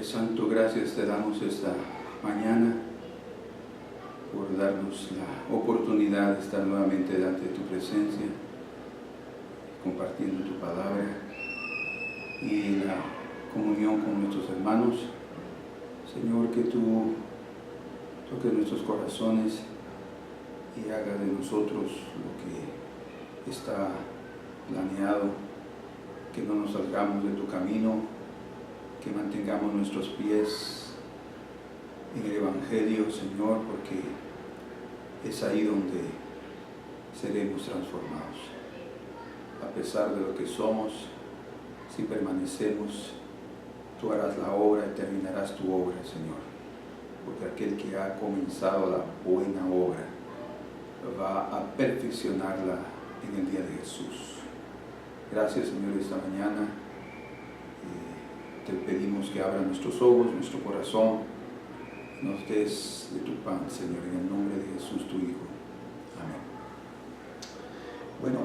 Padre Santo, gracias te damos esta mañana por darnos la oportunidad de estar nuevamente delante de tu presencia, compartiendo tu palabra y la comunión con nuestros hermanos. Señor, que tú toques nuestros corazones y hagas de nosotros lo que está planeado, que no nos salgamos de tu camino, que mantengamos nuestros pies en el Evangelio, Señor, porque es ahí donde seremos transformados. A pesar de lo que somos, si permanecemos, tú harás la obra y terminarás tu obra, Señor, porque aquel que ha comenzado la buena obra va a perfeccionarla en el día de Jesús. Gracias, Señor, esta mañana. Te pedimos que abra nuestros ojos, nuestro corazón, nos des de tu pan, Señor, en el nombre de Jesús, tu Hijo. Amén. Bueno,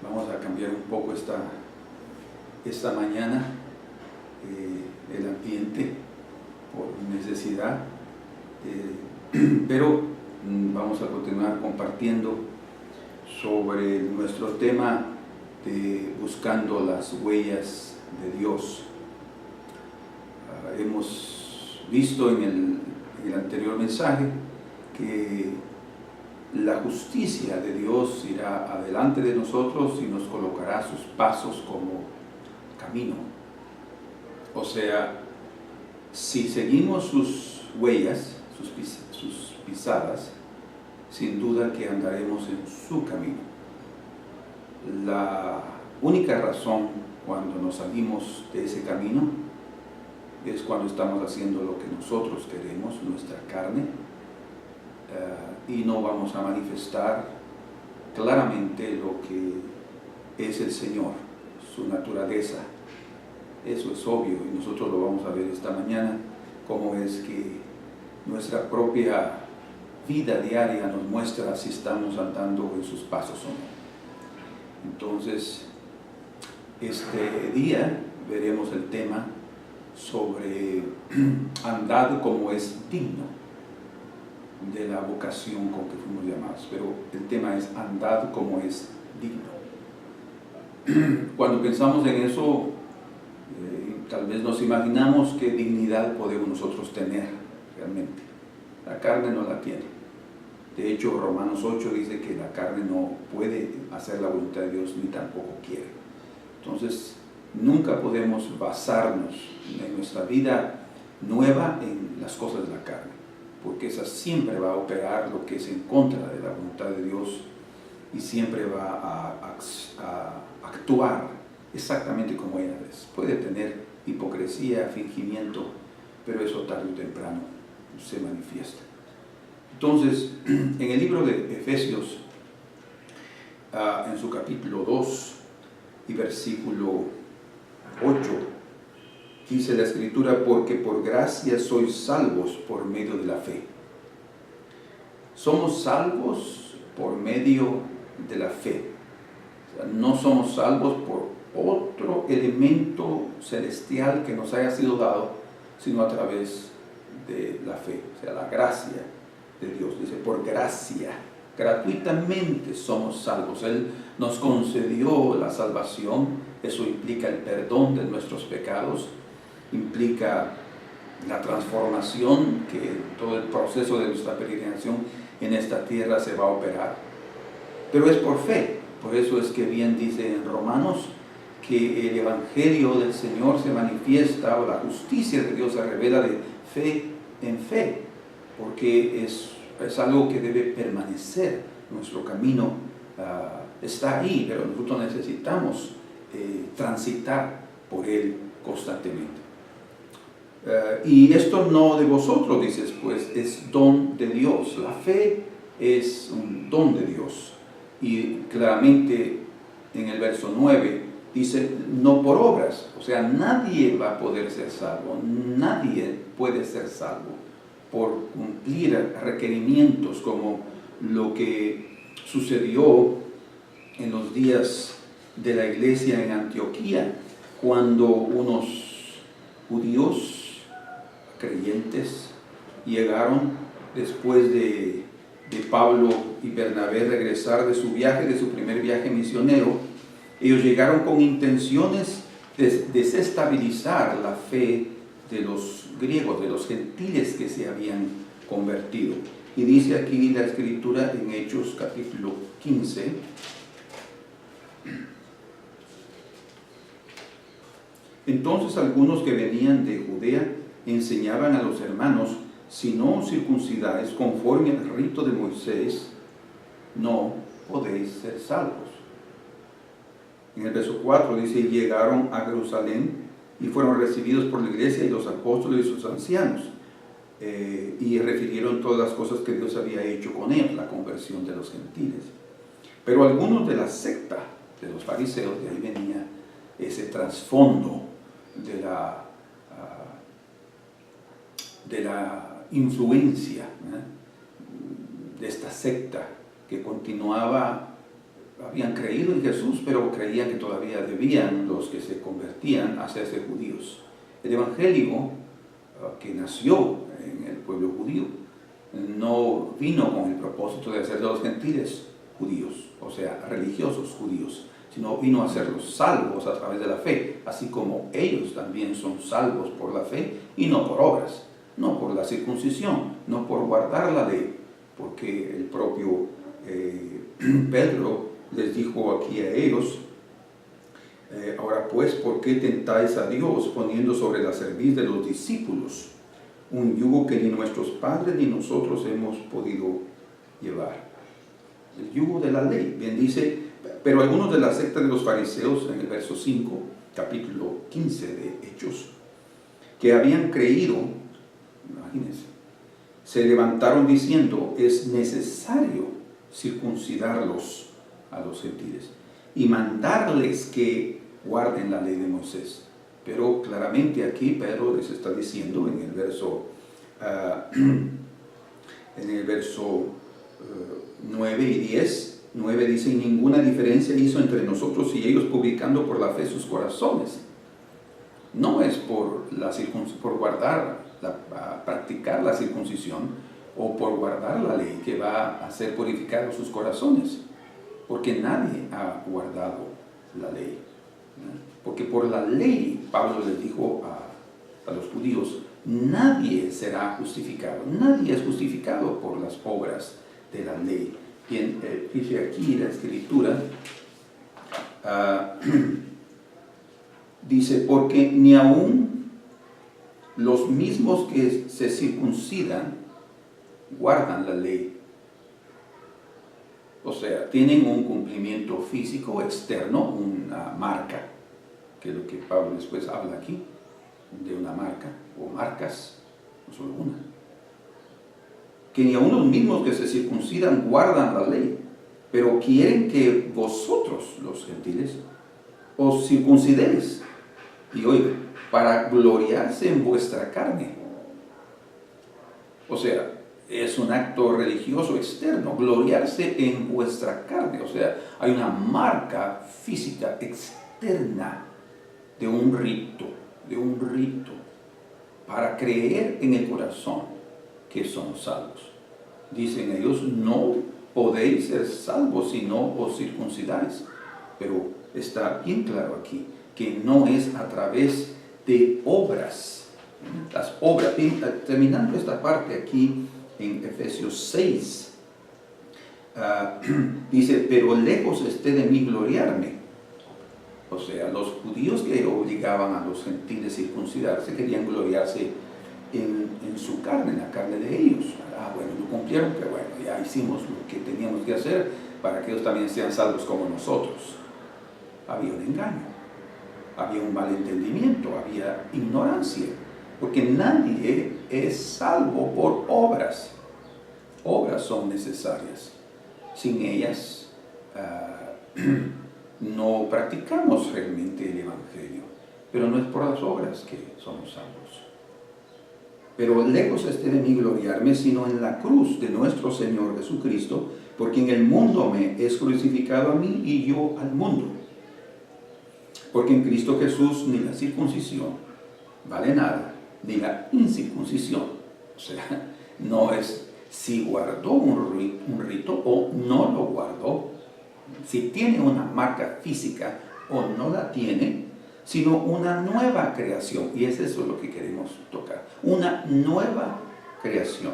vamos a cambiar un poco esta mañana el ambiente por necesidad, pero vamos a continuar compartiendo sobre nuestro tema de buscando las huellas de Dios. Hemos visto en el anterior mensaje que la justicia de Dios irá adelante de nosotros y nos colocará sus pasos como camino. O sea, si seguimos sus huellas, sus pisadas, sin duda que andaremos en su camino. La única razón cuando nos salimos de ese camino es cuando estamos haciendo lo que nosotros queremos, nuestra carne, y no vamos a manifestar claramente lo que es el Señor, su naturaleza. Eso es obvio y nosotros lo vamos a ver esta mañana, cómo es que nuestra propia vida diaria nos muestra si estamos andando en sus pasos o no. Entonces, este día veremos el tema sobre andar como es digno de la vocación con que fuimos llamados, pero el tema es andar como es digno. Cuando pensamos en eso, tal vez nos imaginamos qué dignidad podemos nosotros tener realmente. La carne no la tiene. De hecho, Romanos 8 dice que la carne no puede hacer la voluntad de Dios ni tampoco quiere. Entonces, nunca podemos basarnos en nuestra vida nueva en las cosas de la carne, porque esa siempre va a operar lo que es en contra de la voluntad de Dios y siempre va a actuar exactamente como ella es. Puede tener hipocresía, fingimiento, pero eso tarde o temprano se manifiesta. Entonces, en el libro de Efesios, en su capítulo 2 y versículo 8, dice la Escritura: porque por gracia sois salvos por medio de la fe. Somos salvos por medio de la fe. O sea, no somos salvos por otro elemento celestial que nos haya sido dado, sino a través de la fe, o sea, la gracia de Dios. Dice, por gracia, gratuitamente somos salvos. Él nos concedió la salvación. Eso implica el perdón de nuestros pecados, implica la transformación, que todo el proceso de nuestra peregrinación en esta tierra se va a operar, pero es por fe. Por eso es que bien dice en Romanos que el Evangelio del Señor se manifiesta, o la justicia de Dios se revela de fe en fe, porque es algo que debe permanecer. Nuestro camino está ahí, pero nosotros necesitamos transitar por él constantemente. Y esto no de vosotros, dices, pues es don de Dios. La fe es un don de Dios. Y claramente en el verso 9 dice, no por obras. O sea, nadie va a poder ser salvo. Nadie puede ser salvo por cumplir requerimientos como lo que sucedió en los días de la iglesia en Antioquía, cuando unos judíos creyentes llegaron después de Pablo y Bernabé regresar de su viaje, de su primer viaje misionero. Ellos llegaron con intenciones de desestabilizar la fe de los griegos, de los gentiles que se habían convertido. Y dice aquí la Escritura en Hechos capítulo 15, entonces algunos que venían de Judea enseñaban a los hermanos: si no os circuncidáis conforme al rito de Moisés, no podéis ser salvos. En el verso 4 dice: llegaron a Jerusalén y fueron recibidos por la iglesia y los apóstoles y sus ancianos, y refirieron todas las cosas que Dios había hecho con ellos, la conversión de los gentiles. Pero algunos de la secta de los fariseos, de ahí venía ese trasfondo de la influencia de esta secta que continuaba. Habían creído en Jesús, pero creían que todavía debían, los que se convertían, hacerse judíos. El evangelio que nació en el pueblo judío no vino con el propósito de hacer de los gentiles judíos, o sea, religiosos judíos, sino vino a hacerlos salvos a través de la fe, así como ellos también son salvos por la fe y no por obras, no por la circuncisión, no por guardar la ley, porque el propio Pedro les dijo aquí a ellos: ahora pues, ¿por qué tentáis a Dios poniendo sobre la cerviz de los discípulos un yugo que ni nuestros padres ni nosotros hemos podido llevar? El yugo de la ley. Bien dice: pero algunos de la secta de los fariseos, en el verso 5, capítulo 15 de Hechos, que habían creído, imagínense, se levantaron diciendo: es necesario circuncidarlos a los gentiles y mandarles que guarden la ley de Moisés. Pero claramente aquí Pedro les está diciendo en el verso 9 y 10, 9 dice: y ninguna diferencia hizo entre nosotros y ellos, publicando por la fe sus corazones. No es por practicar la circuncisión o por guardar la ley que va a hacer purificados sus corazones, porque nadie ha guardado la ley. Porque por la ley, Pablo les dijo a los judíos, nadie será justificado, nadie es justificado por las obras de la ley. Bien, dice aquí la Escritura, dice: porque ni aun los mismos que se circuncidan guardan la ley. O sea, tienen un cumplimiento físico externo, una marca, que es lo que Pablo después habla aquí, de una marca, o marcas, no solo una. Que ni aun los mismos que se circuncidan guardan la ley, pero quieren que vosotros, los gentiles, os circuncidéis. Y oiga, para gloriarse en vuestra carne. O sea, es un acto religioso externo, gloriarse en vuestra carne. O sea, hay una marca física externa de un rito, para creer en el corazón que son salvos. Dicen ellos: no podéis ser salvos si no os circuncidáis. Pero está bien claro aquí que no es a través de obras. Las obras, terminando esta parte aquí en Efesios 6, dice: pero lejos esté de mí gloriarme. O sea, los judíos que obligaban a los gentiles a circuncidarse querían gloriarse en su carne, en la carne de ellos. Bueno, lo cumplieron, pero bueno, ya hicimos lo que teníamos que hacer para que ellos también sean salvos como nosotros. Había un engaño, había un malentendimiento, había ignorancia, porque nadie es salvo por obras. Obras son necesarias. Sin ellas no practicamos realmente el Evangelio, pero no es por las obras que somos salvos. Pero lejos esté de mí gloriarme, sino en la cruz de nuestro Señor Jesucristo, porque en el mundo me es crucificado a mí y yo al mundo. Porque en Cristo Jesús ni la circuncisión vale nada, ni la incircuncisión. O sea, no es si guardó un rito o no lo guardó, si tiene una marca física o no la tiene, sino una nueva creación. Y es eso lo que queremos tocar, una nueva creación.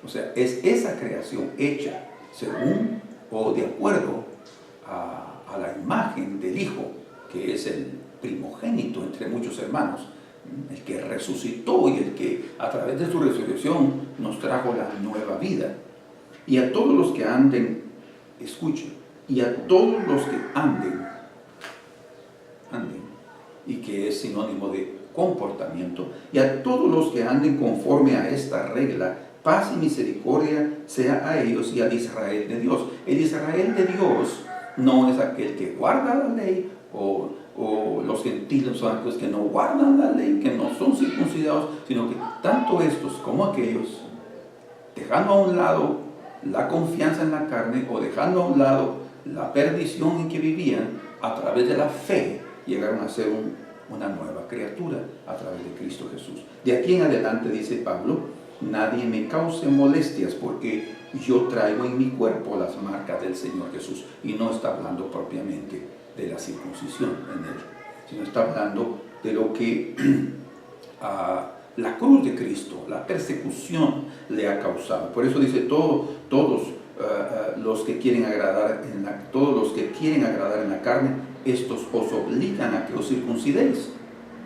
O sea, es esa creación hecha según o de acuerdo a la imagen del Hijo, que es el primogénito entre muchos hermanos, el que resucitó y el que a través de su resurrección nos trajo la nueva vida. Y a todos los que anden, escuchen, y a todos los que anden, y que es sinónimo de comportamiento, y a todos los que anden conforme a esta regla, paz y misericordia sea a ellos y al Israel de Dios. El Israel de Dios no es aquel que guarda la ley, o los gentiles son aquellos que no guardan la ley, que no son circuncidados, sino que tanto estos como aquellos, dejando a un lado la confianza en la carne o dejando a un lado la perdición en que vivían, a través de la fe llegaron a ser una nueva criatura a través de Cristo Jesús. De aquí en adelante, dice Pablo, nadie me cause molestias porque yo traigo en mi cuerpo las marcas del Señor Jesús. Y no está hablando propiamente de la circuncisión en él, sino está hablando de lo que la cruz de Cristo, la persecución le ha causado. Por eso dice, todos los que quieren agradar en la carne, estos os obligan a que os circuncidéis,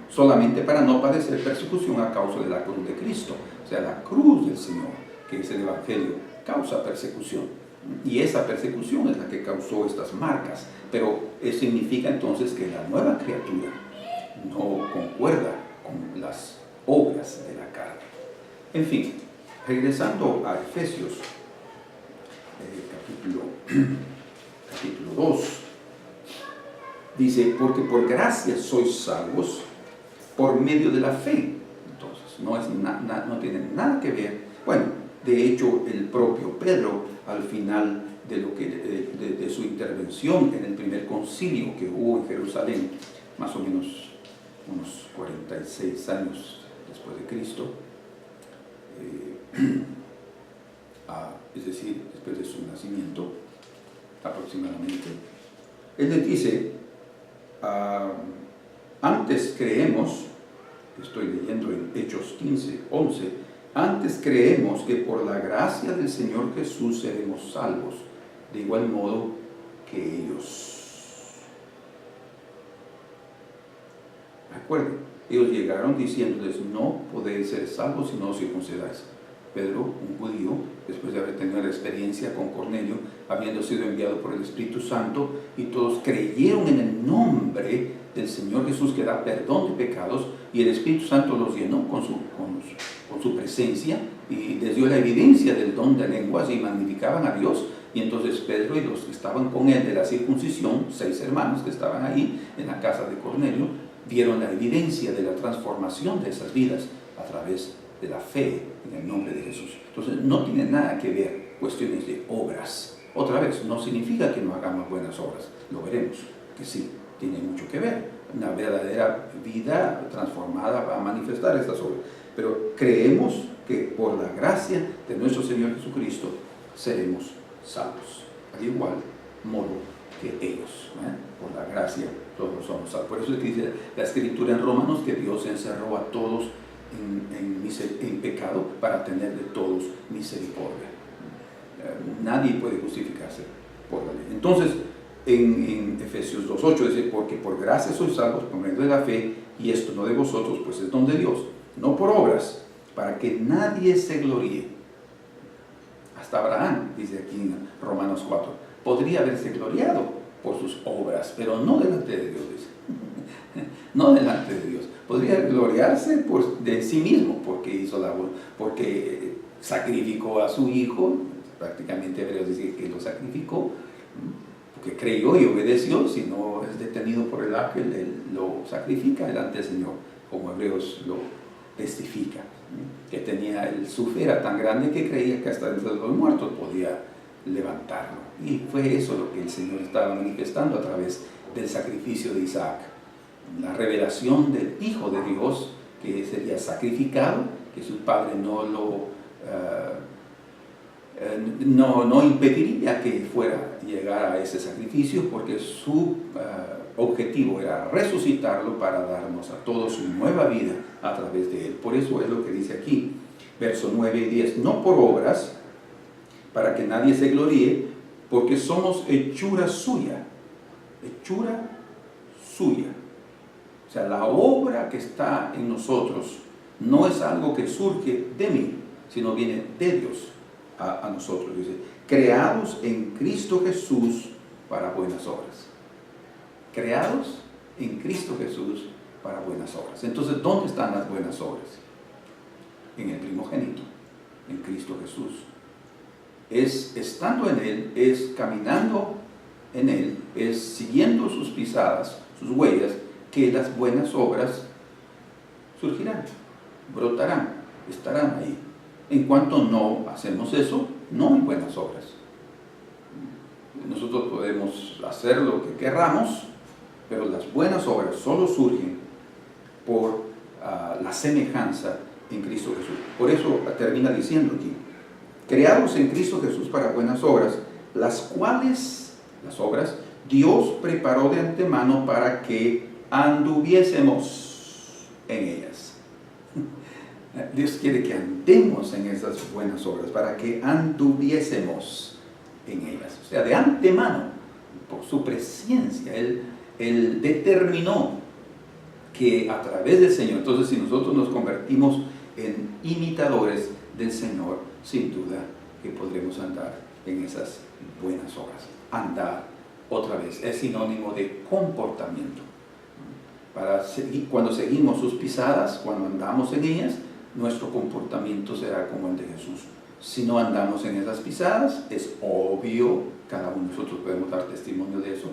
solamente para no padecer persecución a causa de la cruz de Cristo. O sea, la cruz del Señor, que es el Evangelio, causa persecución. Y esa persecución es la que causó estas marcas. Pero eso significa entonces que la nueva criatura no concuerda con las obras de la carne. En fin, regresando a Efesios, capítulo 2, dice, porque por gracia sois salvos por medio de la fe. Entonces, no tiene nada que ver. Bueno, de hecho, el propio Pedro, al final de su intervención en el primer concilio que hubo en Jerusalén, más o menos unos 46 años después de Cristo, es decir, después de su nacimiento aproximadamente, él les dice, antes creemos, estoy leyendo en Hechos 15:11, antes creemos que por la gracia del Señor Jesús seremos salvos, de igual modo que ellos. Recuerden, ellos llegaron diciéndoles, no podéis ser salvos si no os circuncidáis. Pedro, un judío, después de haber tenido la experiencia con Cornelio, habiendo sido enviado por el Espíritu Santo, y todos creyeron en el nombre del Señor Jesús que da perdón de pecados, y el Espíritu Santo los llenó con su presencia y les dio la evidencia del don de lenguas y magnificaban a Dios. Y entonces Pedro y los que estaban con él de la circuncisión, 6 hermanos que estaban ahí en la casa de Cornelio, vieron la evidencia de la transformación de esas vidas a través de la fe en el nombre de Jesús. Entonces no tiene nada que ver cuestiones de obras. Otra vez, no significa que no hagamos buenas obras, lo veremos, que sí, tiene mucho que ver. Una verdadera vida transformada va a manifestar estas obras. Pero creemos que por la gracia de nuestro Señor Jesucristo seremos salvos, al igual modo que ellos, por la gracia todos somos salvos. Por eso es que dice la Escritura en Romanos que Dios encerró a todos en pecado para tener de todos misericordia. Nadie puede justificarse por la ley. Entonces, en Efesios 2:8 dice, porque por gracia sois salvos por medio de la fe, y esto no de vosotros, pues es don de Dios, no por obras, para que nadie se gloríe. Hasta Abraham, dice aquí en Romanos 4, podría haberse gloriado por sus obras, pero no delante de Dios, dice. No delante de Dios. Podría gloriarse de sí mismo, porque porque sacrificó a su hijo, prácticamente Hebreos dice que lo sacrificó, porque creyó y obedeció. Si no es detenido por el ángel, él lo sacrifica delante del Señor, como Hebreos lo testifica, que su fe era tan grande que creía que hasta dentro de los muertos podía levantarlo. Y fue eso lo que el Señor estaba manifestando a través del sacrificio de Isaac, la revelación del Hijo de Dios, que sería sacrificado, que su padre no impediría que llegara a ese sacrificio, porque su objetivo era resucitarlo para darnos a todos una nueva vida a través de él. Por eso es lo que dice aquí, versos 9 y 10, no por obras, para que nadie se gloríe, porque somos hechura suya. O sea, la obra que está en nosotros no es algo que surge de mí, sino viene de Dios a nosotros. Dice, creados en Cristo Jesús para buenas obras. Creados en Cristo Jesús para buenas obras. Entonces, ¿dónde están las buenas obras? En el primogénito, en Cristo Jesús. Es estando en Él, es caminando en Él, es siguiendo sus pisadas, sus huellas, que las buenas obras surgirán, brotarán, estarán ahí. En cuanto no hacemos eso, no hay buenas obras. Nosotros podemos hacer lo que querramos, pero las buenas obras solo surgen por la semejanza en Cristo Jesús. Por eso termina diciendo aquí, creados en Cristo Jesús para buenas obras, las cuales, las obras, Dios preparó de antemano para que anduviésemos en ellas. Dios quiere que andemos en esas buenas obras, para que anduviésemos en ellas. O sea, de antemano, por su presencia, Él determinó que a través del Señor, entonces si nosotros nos convertimos en imitadores del Señor, sin duda que podremos andar en esas buenas obras. Andar, otra vez, es sinónimo de comportamiento. Cuando seguimos sus pisadas, cuando andamos en ellas, nuestro comportamiento será como el de Jesús. Si no andamos en esas pisadas, es obvio, cada uno de nosotros podemos dar testimonio de eso,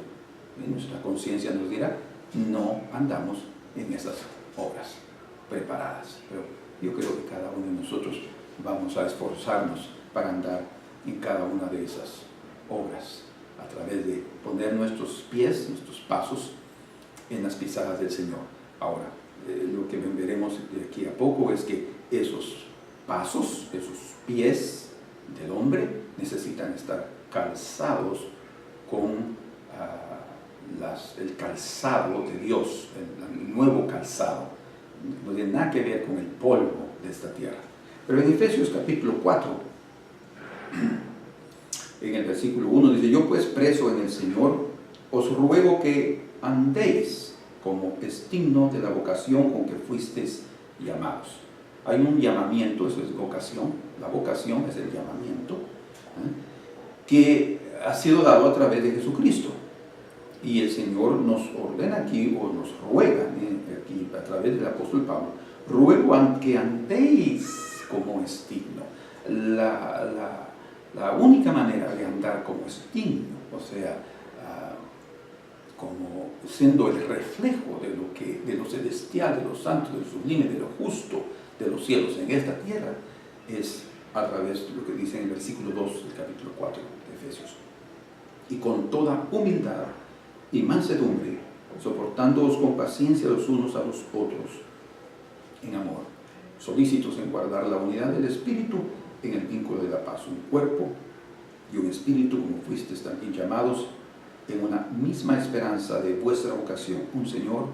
y nuestra conciencia nos dirá, no andamos en esas obras preparadas. Pero yo creo que cada uno de nosotros vamos a esforzarnos para andar en cada una de esas obras, a través de poner nuestros pies, nuestros pasos en las pisadas del Señor. Ahora, lo que veremos de aquí a poco es que esos pasos, esos pies del hombre necesitan estar calzados con el calzado de Dios, el nuevo calzado. No tiene nada que ver con el polvo de esta tierra. Pero en Efesios capítulo 4, en el versículo 1 dice, yo pues preso en el Señor, os ruego que andéis como es digno de la vocación con que fuisteis llamados. Hay un llamamiento, eso es vocación, la vocación es el llamamiento, que ha sido dado a través de Jesucristo. Y el Señor nos ordena aquí, o nos ruega aquí a través del apóstol Pablo, ruego que andéis como es digno. La única manera de andar como es digno, o sea, como siendo el reflejo de lo celestial, de lo santo, de lo sublime, de lo justo, de los cielos en esta tierra, es a través de lo que dice en el versículo 2 del capítulo 4 de Efesios. Y con toda humildad y mansedumbre, soportándoos con paciencia los unos a los otros en amor, solícitos en guardar la unidad del Espíritu en el vínculo de la paz, un cuerpo y un espíritu, como fuisteis también llamados, en una misma esperanza de vuestra vocación, un Señor,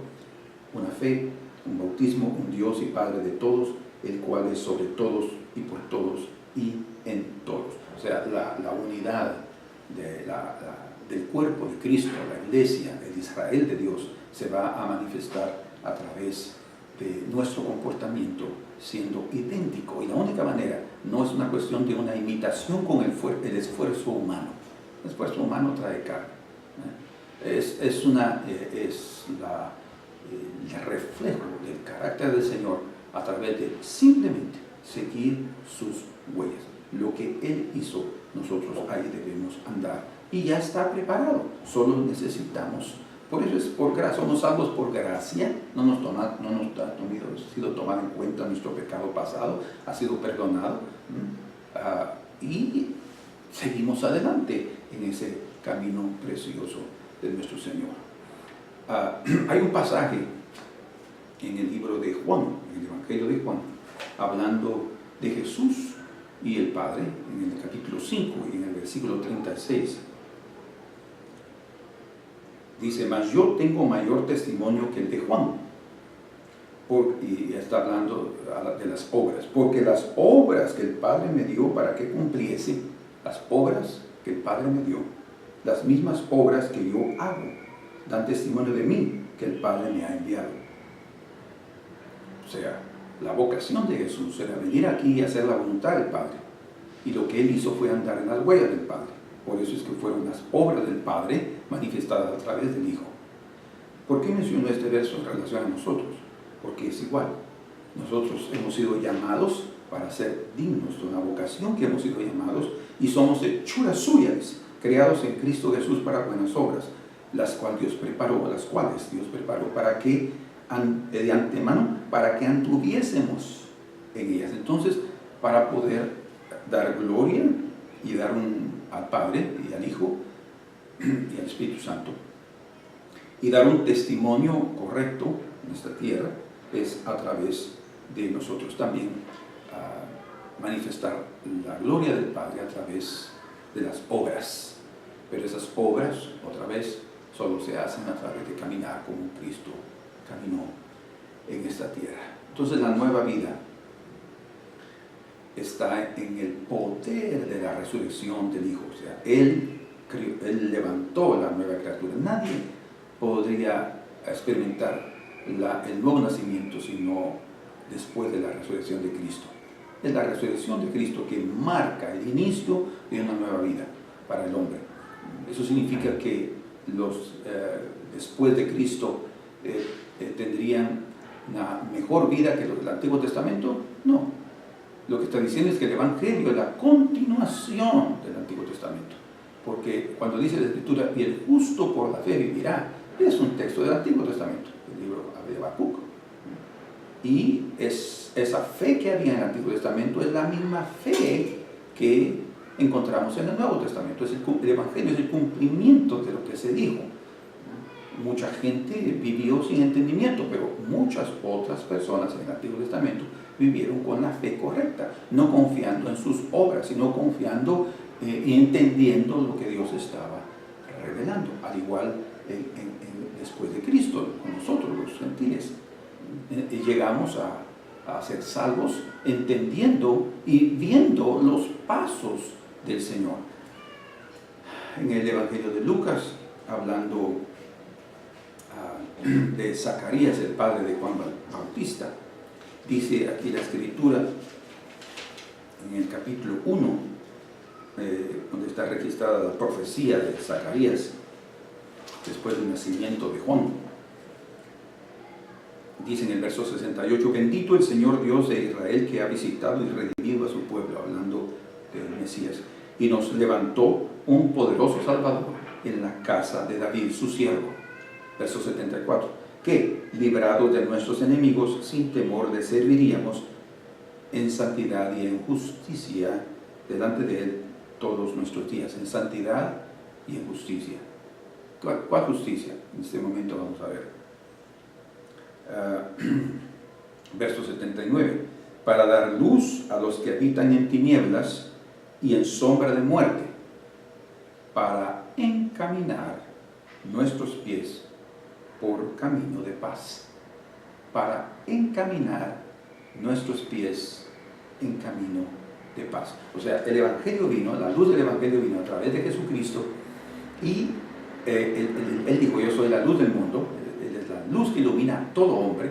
una fe, un bautismo, un Dios y Padre de todos, el cual es sobre todos y por todos y en todos. O sea, la unidad del cuerpo de Cristo, la iglesia, el Israel de Dios, se va a manifestar a través de nuestro comportamiento siendo idéntico. Y la única manera no es una cuestión de una imitación con el esfuerzo humano. El esfuerzo humano trae carne. Es el reflejo del carácter del Señor a través de simplemente seguir sus huellas. Lo que Él hizo, nosotros ahí debemos andar. Y ya está preparado. Solo necesitamos. Por eso es por gracia. Somos salvos por gracia. No nos ha sido tomado en cuenta nuestro pecado pasado. Ha sido perdonado. Y seguimos adelante en ese camino precioso de nuestro Señor. Hay un pasaje en el libro de Juan, en el Evangelio de Juan, hablando de Jesús y el Padre, en el capítulo 5 y en el versículo 36. Dice: mas yo tengo mayor testimonio que el de Juan. Y está hablando de las obras, porque las obras que el Padre me dio para que cumpliese, las obras que el Padre me dio, las mismas obras que yo hago, dan testimonio de mí, que el Padre me ha enviado. O sea, la vocación de Jesús era venir aquí y hacer la voluntad del Padre, y lo que Él hizo fue andar en las huellas del Padre. Por eso es que fueron las obras del Padre manifestadas a través del Hijo. ¿Por qué menciono este verso en relación a nosotros? Porque es igual. Nosotros hemos sido llamados para ser dignos de una vocación que hemos sido llamados, y somos hechuras suyas, creados en Cristo Jesús para buenas obras, las cuales Dios preparó para que de antemano, para que anduviésemos en ellas. Entonces, para poder dar gloria y dar al Padre y al Hijo y al Espíritu Santo, y dar un testimonio correcto en esta tierra, es a través de nosotros también manifestar la gloria del Padre a través de las obras. Pero esas obras, otra vez, solo se hacen a través de caminar como Cristo caminó en esta tierra. Entonces, la nueva vida está en el poder de la resurrección del Hijo. O sea, Él levantó la nueva criatura. Nadie podría experimentar el nuevo nacimiento sino después de la resurrección de Cristo. Es la resurrección de Cristo que marca el inicio de una nueva vida para el hombre. Eso significa que después de Cristo tendrían una mejor vida que los del Antiguo Testamento. No. Lo que está diciendo es que el Evangelio es la continuación del Antiguo Testamento. Porque cuando dice la Escritura, y el justo por la fe vivirá, es un texto del Antiguo Testamento, el libro de Habacuc. Y esa fe que había en el Antiguo Testamento es la misma fe que encontramos en el Nuevo Testamento. El Evangelio es el cumplimiento de lo que se dijo. Mucha gente vivió sin entendimiento, pero muchas otras personas en el Antiguo Testamento vivieron con la fe correcta, no confiando en sus obras, sino confiando y entendiendo lo que Dios estaba revelando, al igual después de Cristo, con nosotros los gentiles. Llegamos a ser salvos entendiendo y viendo los pasos del Señor. En el Evangelio de Lucas, hablando de Zacarías, el padre de Juan Bautista, dice aquí la Escritura, en el capítulo 1, donde está registrada la profecía de Zacarías después del nacimiento de Juan. Dice en el verso 68: bendito el Señor Dios de Israel, que ha visitado y redimido a su pueblo, hablando del Mesías, y nos levantó un poderoso Salvador en la casa de David, su siervo. Verso 74: que, librados de nuestros enemigos, sin temor le serviríamos en santidad y en justicia delante de Él todos nuestros días. En santidad y en justicia. ¿Cuál justicia? En este momento vamos a ver. Verso 79: para dar luz a los que habitan en tinieblas y en sombra de muerte, para encaminar nuestros pies por camino de paz. Para encaminar nuestros pies en camino de paz. O sea, el Evangelio vino, la luz del Evangelio vino a través de Jesucristo, y él dijo: yo soy la luz del mundo. Él es la luz que ilumina a todo hombre.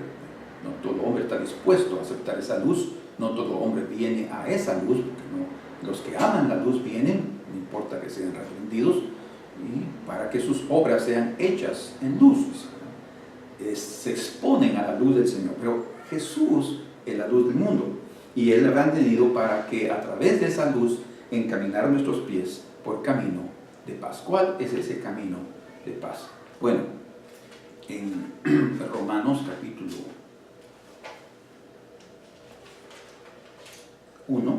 No todo hombre está dispuesto a aceptar esa luz, no todo hombre viene a esa luz, porque los que aman la luz vienen, no importa que sean reprendidos, y para que sus obras sean hechas en luz. Se exponen a la luz del Señor. Pero Jesús es la luz del mundo, y Él la ha tenido para que a través de esa luz encaminar nuestros pies por camino de paz. ¿Cuál es ese camino de paz? Bueno, en Romanos capítulo 1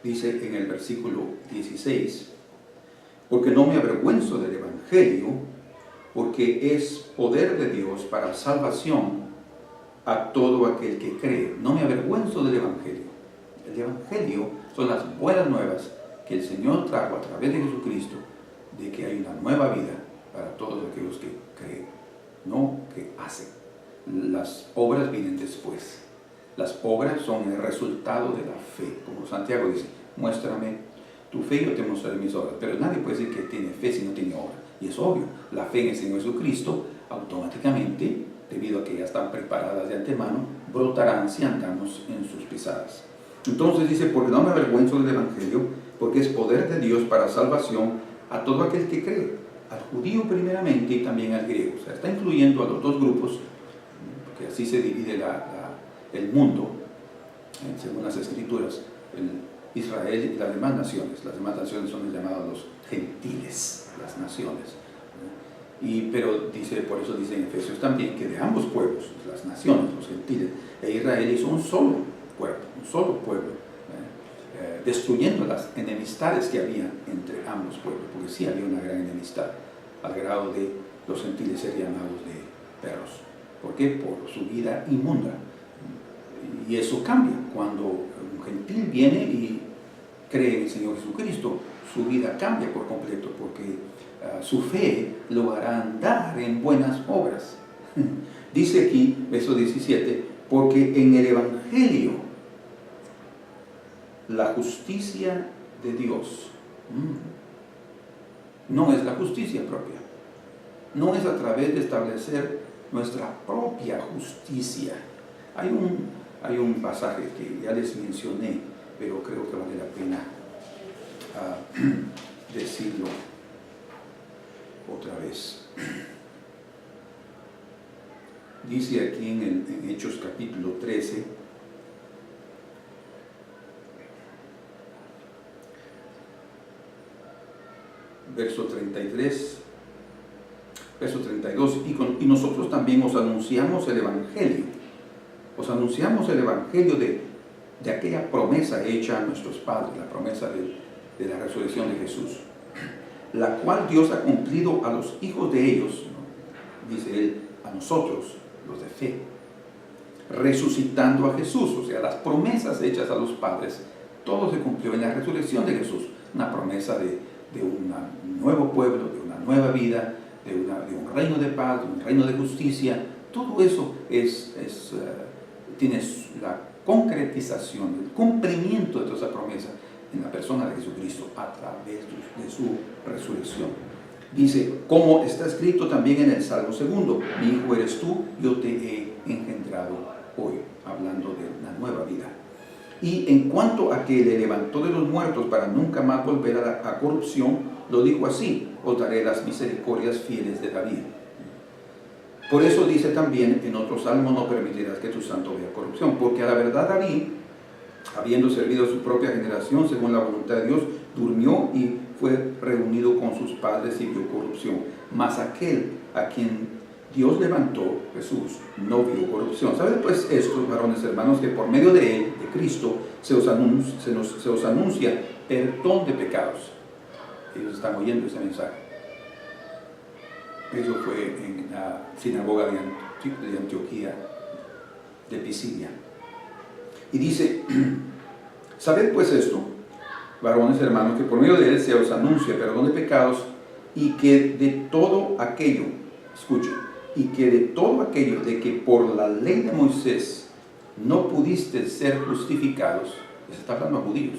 dice en el versículo 16: porque no me avergüenzo del Evangelio, porque es poder de Dios para salvación a todo aquel que cree. No me avergüenzo del Evangelio. El Evangelio son las buenas nuevas que el Señor trajo a través de Jesucristo, de que hay una nueva vida para todos aquellos que creen, no que hacen. Las obras vienen después. Las obras son el resultado de la fe. Como Santiago dice, muéstrame tu fe y yo te mostraré mis obras. Pero nadie puede decir que tiene fe si no tiene obra. Y es obvio, la fe en el Señor Jesucristo automáticamente, debido a que ya están preparadas de antemano, brotarán si andamos en sus pisadas. Entonces dice, porque no me avergüenzo del Evangelio, porque es poder de Dios para salvación a todo aquel que cree, al judío primeramente y también al griego. O sea, está incluyendo a los dos grupos, porque así se divide el mundo, según las Escrituras, Israel y las demás naciones. Las demás naciones son llamadas los gentiles, las naciones. Pero por eso dice en Efesios también que de ambos pueblos, las naciones, los gentiles e Israel, hizo un solo cuerpo, un solo pueblo, destruyendo las enemistades que había entre ambos pueblos, porque sí había una gran enemistad, al grado de los gentiles ser llamados de perros. ¿Por qué? Por su vida inmunda. Y eso cambia cuando un gentil viene y cree en el Señor Jesucristo. Su vida cambia por completo, porque su fe lo hará andar en buenas obras. Dice aquí, verso 17, porque en el Evangelio la justicia de Dios no es la justicia propia, no es a través de establecer nuestra propia justicia. Hay un pasaje que ya les mencioné, pero creo que vale la pena decirlo otra vez. Dice aquí en Hechos capítulo 13, verso 33, verso 32, y nosotros también os anunciamos el Evangelio. Os anunciamos el Evangelio de aquella promesa hecha a nuestros padres, la promesa de la resurrección de Jesús, la cual Dios ha cumplido a los hijos de ellos, ¿no? Dice él, a nosotros, los de fe, resucitando a Jesús. O sea, las promesas hechas a los padres, todo se cumplió en la resurrección de Jesús. Una promesa de un nuevo pueblo, de una nueva vida, de un reino de paz, de un reino de justicia. Todo eso tiene la concretización, el cumplimiento de toda esa promesa en la persona de Jesucristo a través de su resurrección. Dice, como está escrito también en el Salmo 2, mi hijo eres tú, yo te he engendrado hoy, hablando de una nueva vida. Y en cuanto a que le levantó de los muertos para nunca más volver a la corrupción, lo dijo así, os daré las misericordias fieles de David. Por eso dice también en otro salmo, no permitirás que tu santo vea corrupción, porque a la verdad David, habiendo servido a su propia generación según la voluntad de Dios, durmió y fue reunido con sus padres y vio corrupción. Mas aquel a quien Dios levantó, Jesús, no vio corrupción. ¿Saben pues estos, varones hermanos, que por medio de él, de Cristo, se os anuncia perdón de pecados? Ellos están oyendo ese mensaje. Eso fue en la sinagoga de Antioquía, de Pisidia. Y dice, sabed pues esto, varones hermanos, que por medio de él se os anuncia perdón de pecados, y que de todo aquello, escuchen, y que de todo aquello de que por la ley de Moisés no pudiste ser justificados, les está hablando a judíos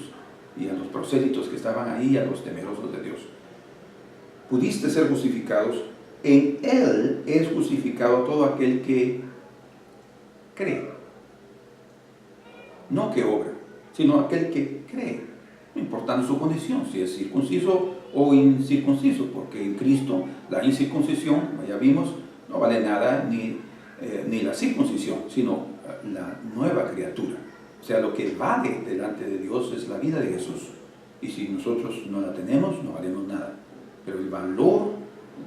y a los prosélitos que estaban ahí, a los temerosos de Dios, pudiste ser justificados, en él es justificado todo aquel que cree, no que obra, sino aquel que cree, no importando su condición, si es circunciso o incircunciso, porque en Cristo la incircuncisión, como ya vimos, no vale nada, ni la circuncisión, sino la nueva criatura. O sea, lo que vale delante de Dios es la vida de Jesús. Y si nosotros no la tenemos, no valemos nada. Pero el valor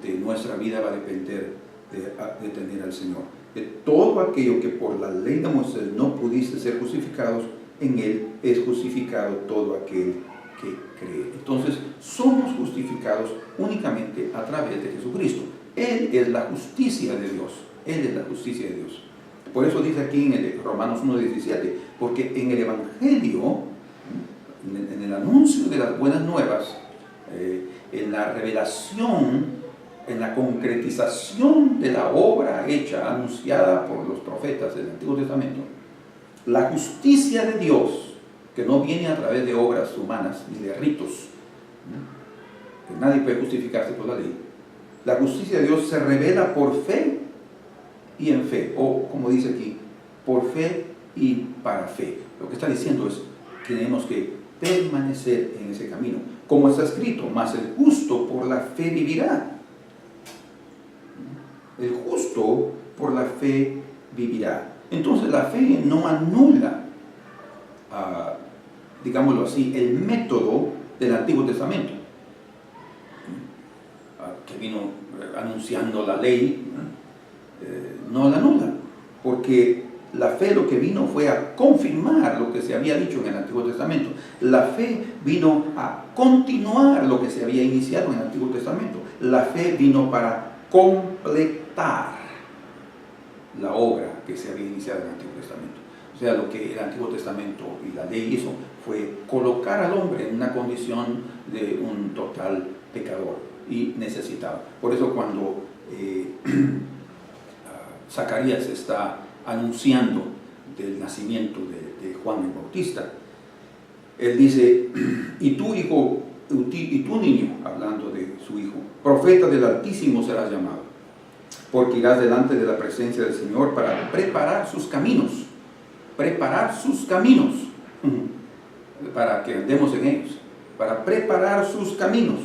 de nuestra vida va a depender de tener al Señor. De todo aquello que por la ley de Moisés no pudiste ser justificados, en él es justificado todo aquel que cree. Entonces, somos justificados únicamente a través de Jesucristo. Él es la justicia de Dios. Él es la justicia de Dios. Por eso dice aquí en el Romanos 1:17, porque en el Evangelio, en el anuncio de las buenas nuevas, en la revelación, en la concretización de la obra hecha, anunciada por los profetas del Antiguo Testamento, la justicia de Dios, que no viene a través de obras humanas ni de ritos, que nadie puede justificarse por la ley. La justicia de Dios se revela por fe y en fe, o como dice aquí, por fe y para fe. Lo que está diciendo es que tenemos que permanecer en ese camino, como está escrito, mas el justo por la fe vivirá. El justo por la fe vivirá. Entonces la fe no anula, digámoslo así, el método del Antiguo Testamento, que vino anunciando la ley, no la anula, porque la fe lo que vino fue a confirmar lo que se había dicho en el Antiguo Testamento. La fe vino a continuar lo que se había iniciado en el Antiguo Testamento. La fe vino para completar la obra que se había iniciado en el Antiguo Testamento. O sea, lo que el Antiguo Testamento y la ley hizo fue colocar al hombre en una condición de un total pecador y necesitado. Por eso cuando Zacarías está anunciando del nacimiento de Juan el Bautista, él dice, y tú hijo, y tú niño, hablando de su hijo, profeta del Altísimo serás llamado, porque irás delante de la presencia del Señor para preparar sus caminos, para que andemos en ellos, para preparar sus caminos,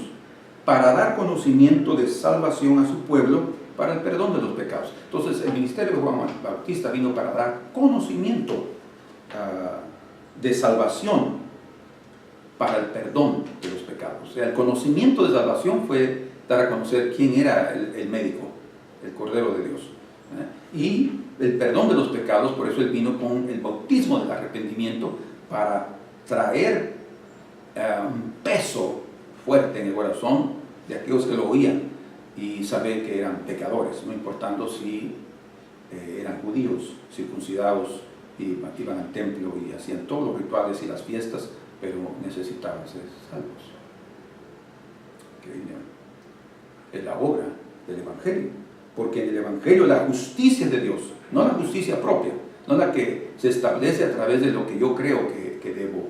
para dar conocimiento de salvación a su pueblo, para el perdón de los pecados. Entonces el ministerio de Juan Bautista vino para dar conocimiento de salvación para el perdón de los pecados. O sea, el conocimiento de salvación fue dar a conocer quién era el médico, el Cordero de Dios. Y el perdón de los pecados, por eso él vino con el bautismo del arrepentimiento para traer un peso fuerte en el corazón de aquellos que lo oían y saber que eran pecadores, no importando si eran judíos, circuncidados, y iban al templo y hacían todos los rituales y las fiestas, pero necesitaban ser salvos. Que es la obra del Evangelio, porque en el Evangelio la justicia de Dios, no la justicia propia, no la que se establece a través de lo que yo creo que debo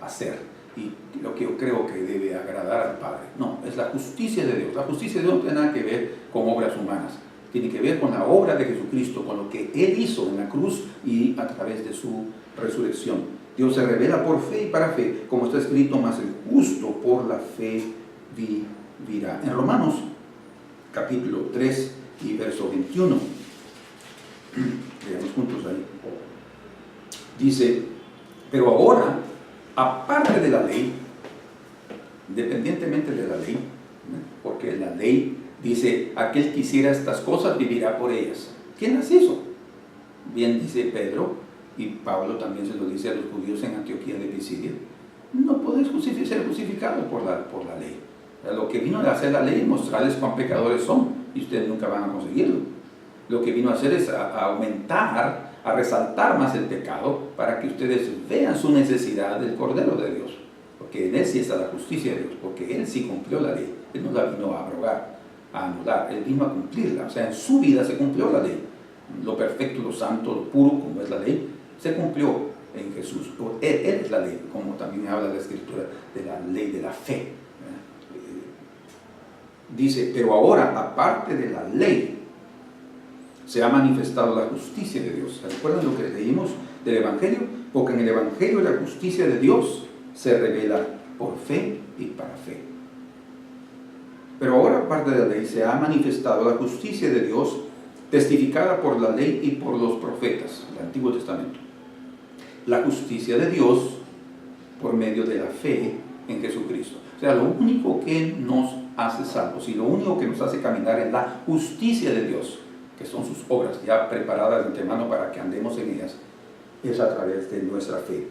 hacer y lo que yo creo que debe agradar al Padre. No, es la justicia de Dios. La justicia de Dios no tiene nada que ver con obras humanas, tiene que ver con la obra de Jesucristo, con lo que Él hizo en la cruz y a través de su resurrección. Dios se revela por fe y para fe, como está escrito, mas el justo por la fe vivirá. En Romanos capítulo 3 y verso 21, leamos juntos ahí, dice, pero ahora, aparte de la ley, independientemente de la ley, porque la ley dice, aquel que hiciera estas cosas vivirá por ellas. ¿Quién las hizo? Bien dice Pedro, y Pablo también se lo dice a los judíos en Antioquía de Pisidia, no podéis ser justificados por la ley. Lo que vino a hacer la ley es mostrarles cuán pecadores son, y ustedes nunca van a conseguirlo. Lo que vino a hacer es a aumentar, a resaltar más el pecado, para que ustedes vean su necesidad del Cordero de Dios, porque en Él sí está la justicia de Dios, porque Él sí cumplió la ley. Él no la vino a abrogar, a anular, Él vino a cumplirla. O sea, en su vida se cumplió la ley. Lo perfecto, lo santo, lo puro, como es la ley, se cumplió en Jesús. Él es la ley, como también habla la Escritura de la ley de la fe. Dice, pero ahora, aparte de la ley, se ha manifestado la justicia de Dios. ¿Recuerdan lo que leímos del Evangelio? Porque en el Evangelio la justicia de Dios se revela por fe y para fe. Pero ahora, aparte de la ley, se ha manifestado la justicia de Dios, testificada por la ley y por los profetas, el Antiguo Testamento. La justicia de Dios por medio de la fe en Jesucristo. O sea, lo único que nos hace salvos y lo único que nos hace caminar en la justicia de Dios, que son sus obras ya preparadas de antemano para que andemos en ellas, es a través de nuestra fe.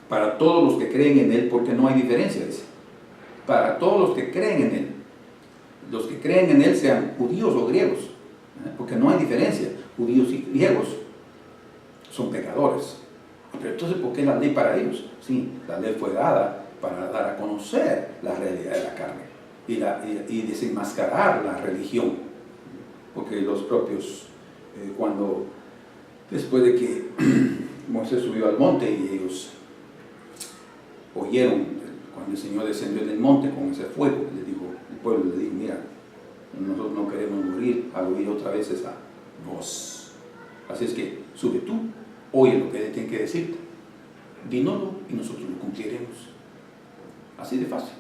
Para todos los que creen en Él, porque no hay diferencia, dice. Para todos los que creen en Él. los que creen en Él sean judíos o griegos, porque no hay diferencia. Judíos y griegos son pecadores. Pero entonces, ¿por qué la ley para ellos? Sí, la ley fue dada para dar a conocer la realidad de la carne y desenmascarar la religión. Porque los propios, después de que Moisés subió al monte y ellos oyeron, cuando el Señor descendió del monte con ese fuego, el pueblo le dijo, mira, nosotros no queremos morir al oír otra vez esa voz. Así es que sube tú, oye lo que Él tiene que decirte, dínoslo y nosotros lo cumpliremos. Así de fácil.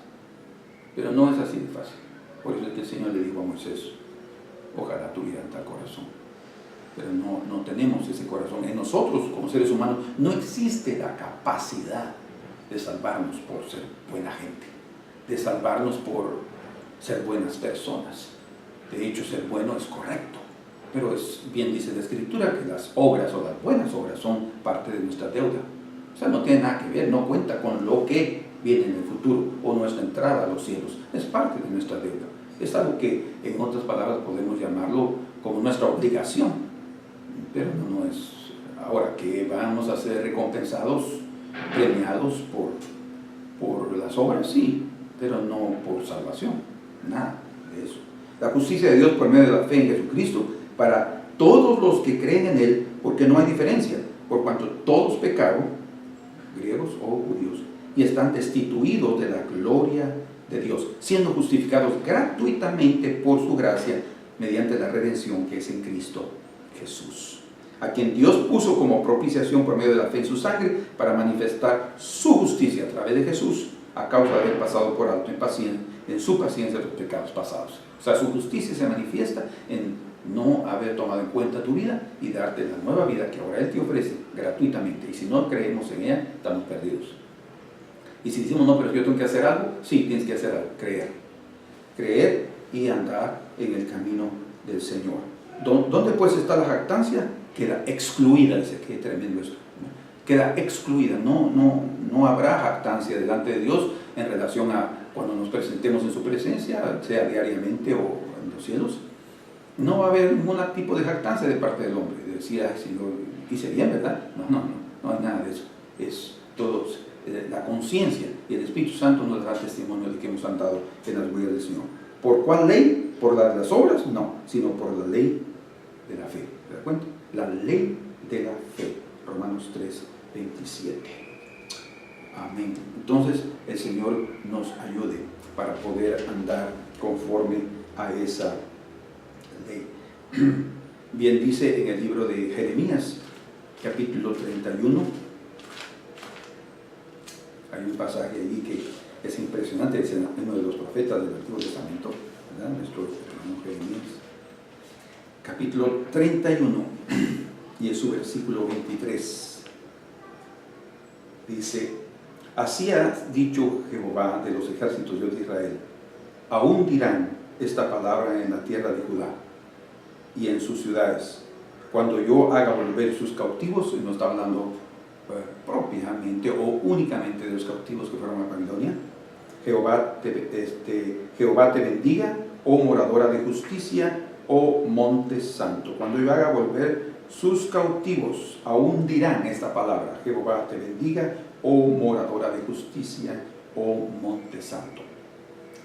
Pero no es así de fácil. Por eso es que el Señor le dijo a Moisés, ojalá tuviera tal corazón. Pero no tenemos ese corazón. En nosotros, como seres humanos, no existe la capacidad de salvarnos por ser buena gente, de salvarnos por ser buenas personas. De hecho, ser bueno es correcto, pero bien dice la Escritura que las obras o las buenas obras son parte de nuestra deuda. O sea, no tiene nada que ver, no cuenta con lo que viene en el futuro o nuestra entrada a los cielos. Es parte de nuestra deuda. Es algo que, en otras palabras, podemos llamarlo como nuestra obligación, pero no es. Ahora, que vamos a ser recompensados, premiados por las obras, sí, pero no por salvación, nada de eso. La justicia de Dios por medio de la fe en Jesucristo para todos los que creen en Él, porque no hay diferencia, por cuanto todos pecaron, griegos o judíos, y están destituidos de la gloria de Dios, siendo justificados gratuitamente por su gracia, mediante la redención que es en Cristo Jesús, a quien Dios puso como propiciación por medio de la fe en su sangre, para manifestar su justicia a través de Jesús, a causa de haber pasado por alto en su paciencia los pecados pasados. O sea, su justicia se manifiesta en no haber tomado en cuenta tu vida y darte la nueva vida que ahora Él te ofrece gratuitamente. Y si no creemos en ella, estamos perdidos. Y si decimos, no, pero yo tengo que hacer algo, sí, tienes que hacer algo, creer y andar en el camino del Señor. ¿Dónde pues está la jactancia? Queda excluida. Dice, qué tremendo esto. Queda excluida. No habrá jactancia delante de Dios en relación a cuando nos presentemos en su presencia, sea diariamente o en los cielos. No va a haber ningún tipo de jactancia de parte del hombre. Decía, si lo hice bien, ¿verdad? No hay nada de eso. Es todo la conciencia, y el Espíritu Santo nos dará testimonio de que hemos andado en las huellas del Señor. ¿Por cuál ley? ¿Por la de las obras? No, sino por la ley de la fe. ¿Te das cuenta? La ley de la fe. Romanos 3:27. Amén. Entonces el Señor nos ayude para poder andar conforme a esa ley. Bien dice en el libro de Jeremías, capítulo 31, hay un pasaje allí que es impresionante, es uno de los profetas del Antiguo Testamento, ¿verdad? Nuestro hermano Jeremías, capítulo 31, y es su versículo 23. Dice, así ha dicho Jehová de los ejércitos, Dios de Israel, aún dirán esta palabra en la tierra de Judá y en sus ciudades, cuando yo haga volver sus cautivos. Y no está hablando propiamente o únicamente de los cautivos que fueron a Babilonia. Jehová te bendiga, oh moradora de justicia, oh monte santo. Cuando yo haga volver sus cautivos, aún dirán esta palabra, Jehová te bendiga, oh moradora de justicia, oh monte santo.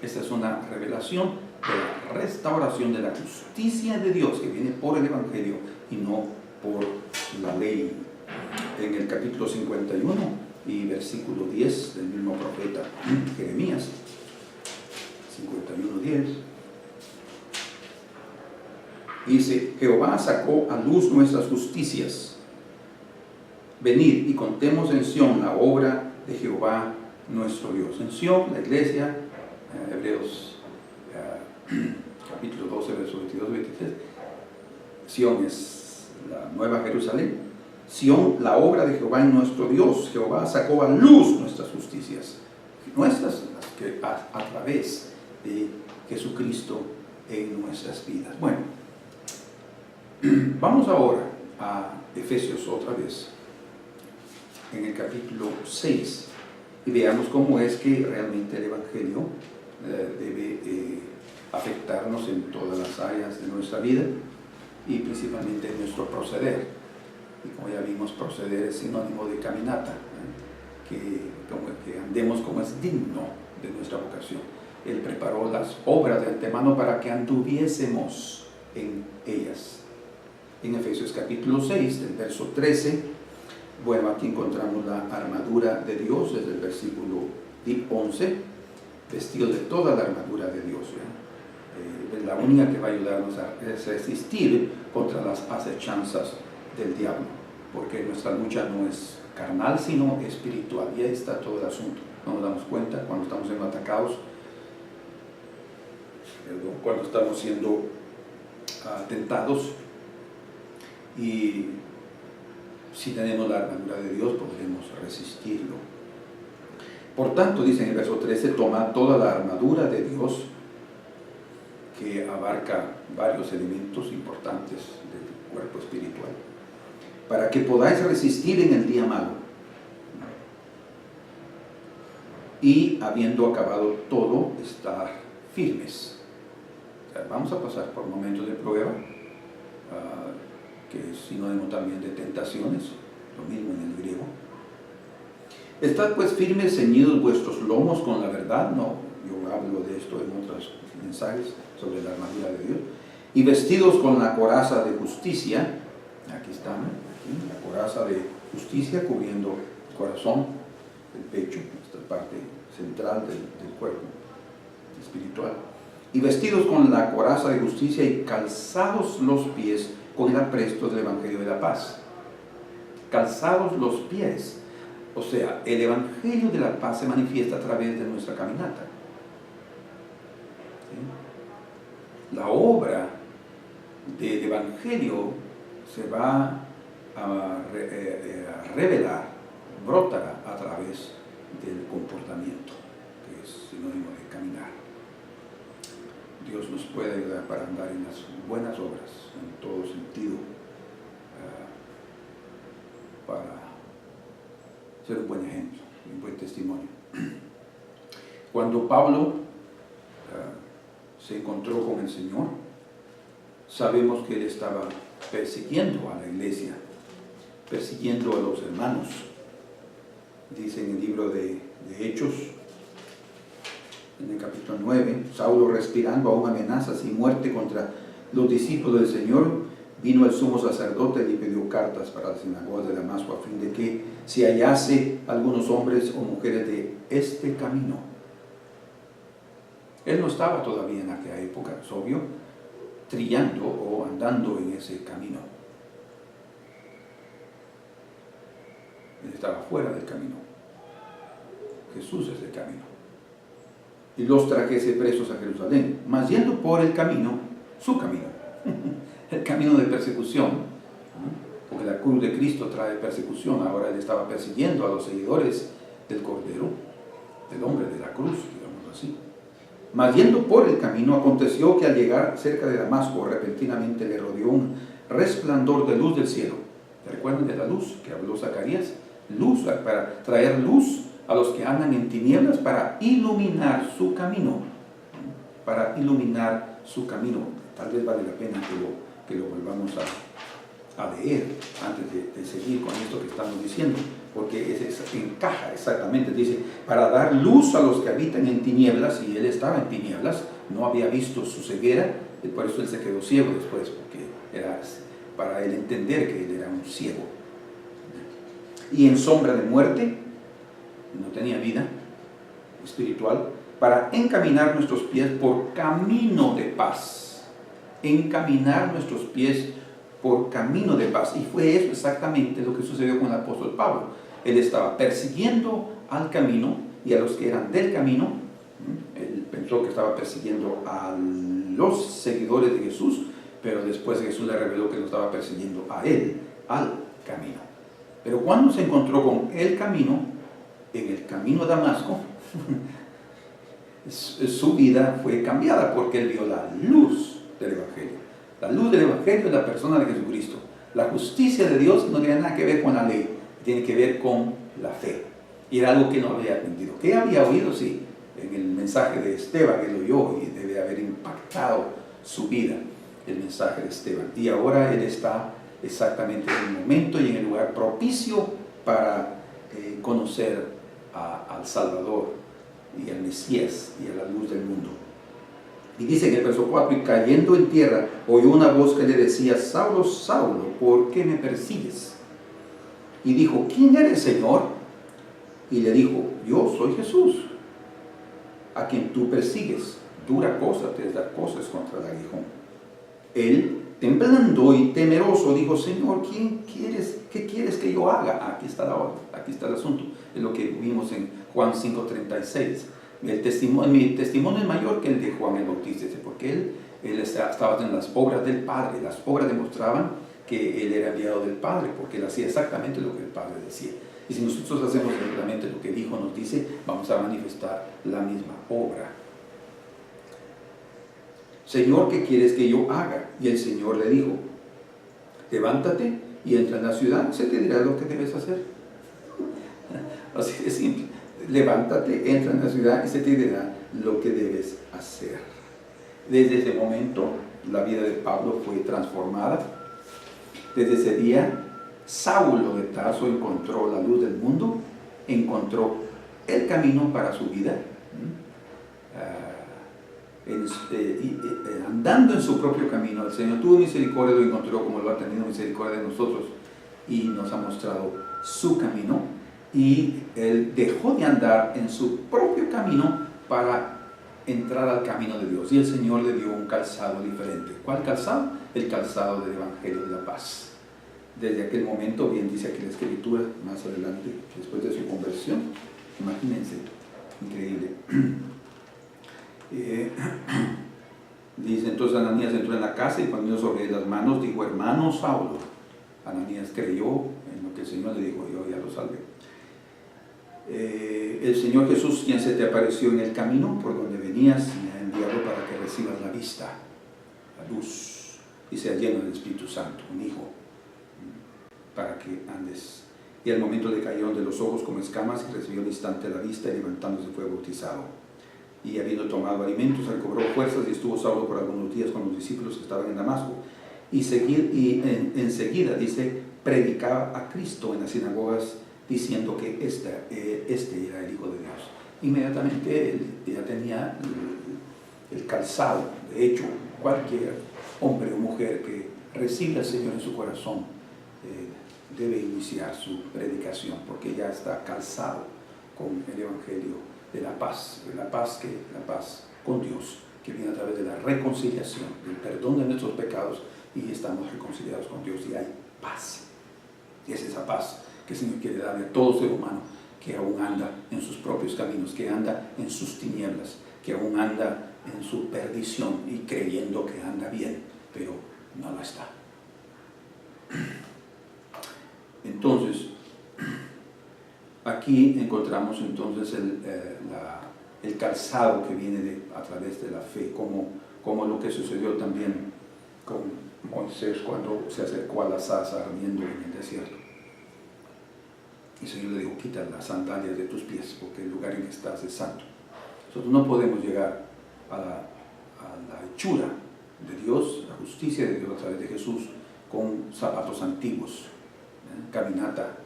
Esta es una revelación de la restauración de la justicia de Dios que viene por el Evangelio y no por la ley. En el capítulo 51 y versículo 10 del mismo profeta Jeremías, 51:10, dice, Jehová sacó a luz nuestras justicias. Venid y contemos en Sión la obra de Jehová nuestro Dios. En Sión, la iglesia, Hebreos capítulo 12, versos 22-23, Sión es la nueva Jerusalén. Sión, la obra de Jehová nuestro Dios. Jehová sacó a luz nuestras justicias, nuestras, las que a través de Jesucristo en nuestras vidas. Bueno, vamos ahora a Efesios otra vez, en el capítulo 6, y veamos cómo es que realmente el Evangelio debe afectarnos en todas las áreas de nuestra vida y principalmente en nuestro proceder. Y como ya vimos, proceder es sinónimo de caminata, que andemos como es digno de nuestra vocación. Él preparó las obras de antemano para que anduviésemos en ellas. En Efesios capítulo 6, del verso 13, bueno, aquí encontramos la armadura de Dios, desde el versículo 11, vestidos de toda la armadura de Dios. Es la única que va a ayudarnos a resistir contra las acechanzas del diablo, porque nuestra lucha no es carnal, sino espiritual, y ahí está todo el asunto. No nos damos cuenta cuando estamos siendo atacados, cuando estamos siendo tentados, y si tenemos la armadura de Dios podremos resistirlo. Por tanto, dice en el verso 13, toma toda la armadura de Dios, que abarca varios elementos importantes del cuerpo espiritual, para que podáis resistir en el día malo, y habiendo acabado todo, estar firmes. O sea, vamos a pasar por momentos de prueba, que es sinónimo también de tentaciones, lo mismo en el griego. Estad pues firmes, ceñidos vuestros lomos con la verdad. No, yo hablo de esto en otros mensajes sobre la armadura de Dios. Y vestidos con la coraza de justicia. Aquí está, ¿no? Aquí, la coraza de justicia cubriendo el corazón, el pecho, esta parte central del cuerpo espiritual. Y vestidos con la coraza de justicia y calzados los pies con el apresto del Evangelio de la paz. Calzados los pies. O sea, el Evangelio de la paz se manifiesta a través de nuestra caminata. ¿Sí? La obra del Evangelio se va a revelar, brotará a través del comportamiento, que es sinónimo de caminar. Dios nos puede ayudar para andar en las buenas obras, en todo sentido, para ser un buen ejemplo, un buen testimonio. Cuando Pablo se encontró con el Señor, sabemos que él estaba persiguiendo a la iglesia, persiguiendo a los hermanos. Dice en el libro de Hechos, en el capítulo 9, Saulo, respirando aún amenazas y muerte contra los discípulos del Señor, vino el sumo sacerdote y le pidió cartas para las sinagogas de Damasco, a fin de que se hallase algunos hombres o mujeres de este camino. Él no estaba todavía en aquella época, es obvio, trillando o andando en ese camino. Él estaba fuera del camino. Jesús es el camino. Y los trajese presos a Jerusalén, mas yendo por el camino, su camino, el camino de persecución, porque la cruz de Cristo trae persecución. Ahora él estaba persiguiendo a los seguidores del Cordero, del hombre de la cruz, digamos así. Mas yendo por el camino, aconteció que al llegar cerca de Damasco, repentinamente le rodeó un resplandor de luz del cielo. ¿Se recuerdan de la luz que habló Zacarías? Luz, para traer luz a los que andan en tinieblas, para iluminar su camino. Para iluminar su camino. Tal vez vale la pena que lo volvamos a leer antes de seguir con esto que estamos diciendo, porque encaja exactamente. Dice, para dar luz a los que habitan en tinieblas, y él estaba en tinieblas, no había visto su ceguera, y por eso él se quedó ciego después, porque era para él entender que él era un ciego. Y en sombra de muerte, no tenía vida espiritual, para encaminar nuestros pies por camino de paz. Encaminar nuestros pies por camino de paz. Y fue eso exactamente lo que sucedió con el apóstol Pablo. Él estaba persiguiendo al camino y a los que eran del camino. Él pensó que estaba persiguiendo a los seguidores de Jesús, pero después Jesús le reveló que lo estaba persiguiendo a él, al camino. Pero cuando se encontró con el camino, en el camino a Damasco, su vida fue cambiada porque él vio la luz del Evangelio. La luz del Evangelio es la persona de Jesucristo. La justicia de Dios no tiene nada que ver con la ley, tiene que ver con la fe. Y era algo que no había entendido. ¿Qué había oído? Sí, en el mensaje de Esteban, él oyó y debe haber impactado su vida, el mensaje de Esteban. Y ahora él está exactamente en el momento y en el lugar propicio para conocer al Salvador y al Mesías y a la luz del mundo. Y dice en el verso 4, y cayendo en tierra, oyó una voz que le decía, Saulo, Saulo, ¿por qué me persigues? Y dijo, ¿quién eres, Señor? Y le dijo, yo soy Jesús, a quien tú persigues. Dura cosa te es dar cosas contra el aguijón. Él, temblando y temeroso, dijo, Señor, ¿qué quieres que yo haga? Aquí está el asunto. Es lo que vimos en Juan 5:36. Mi testimonio es mayor que el de Juan el Bautista, porque él estaba en las obras del Padre. Las obras demostraban que él era enviado del Padre, porque él hacía exactamente lo que el Padre decía. Y si nosotros hacemos realmente lo que el Hijo nos dice, vamos a manifestar la misma obra. Señor, ¿qué quieres que yo haga? Y el Señor le dijo, levántate y entra en la ciudad, se te dirá lo que debes hacer. Así de simple. Levántate, entra en la ciudad y se te dirá lo que debes hacer. Desde ese momento, la vida de Pablo fue transformada. Desde ese día, Saulo de Tarso encontró la luz del mundo, encontró el camino para su vida, andando en su propio camino. El Señor tuvo misericordia, lo encontró como lo ha tenido misericordia de nosotros y nos ha mostrado su camino. Y él dejó de andar en su propio camino para entrar al camino de Dios. Y el Señor le dio un calzado diferente. ¿Cuál calzado? El calzado del Evangelio de la Paz. Desde aquel momento, bien dice aquí la Escritura, más adelante, después de su conversión, imagínense, increíble. Dice, entonces Ananías entró en la casa y poniendo sobre él las manos, dijo, hermano Saulo. Ananías creyó en lo que el Señor le dijo, yo ya lo salvé. El Señor Jesús, quien se te apareció en el camino por donde venías, me ha enviado para que recibas la vista, la luz, y seas lleno del Espíritu Santo, un hijo, para que andes. Y al momento le cayeron de los ojos como escamas y recibió al instante la vista y levantándose fue bautizado. Y habiendo tomado alimentos, recobró fuerzas y estuvo Saulo por algunos días con los discípulos que estaban en Damasco. Y enseguida, dice, predicaba a Cristo en las sinagogas, diciendo que este era el Hijo de Dios. Inmediatamente él ya tenía el calzado. De hecho, cualquier hombre o mujer que recibe al Señor en su corazón debe iniciar su predicación, porque ya está calzado con el Evangelio de la paz con Dios, que viene a través de la reconciliación, del perdón de nuestros pecados, y estamos reconciliados con Dios y hay paz. Y es esa paz que el Señor quiere darle a todo ser humano que aún anda en sus propios caminos, que anda en sus tinieblas, que aún anda en su perdición y creyendo que anda bien, pero no lo está. Entonces, aquí encontramos entonces el calzado que viene a través de la fe, como lo que sucedió también con Moisés cuando se acercó a la zarza ardiendo en el desierto. Y el Señor le dijo, quita las sandalias de tus pies, porque el lugar en que estás es santo. Nosotros no podemos llegar a la hechura de Dios, la justicia de Dios a través de Jesús, con zapatos antiguos, caminata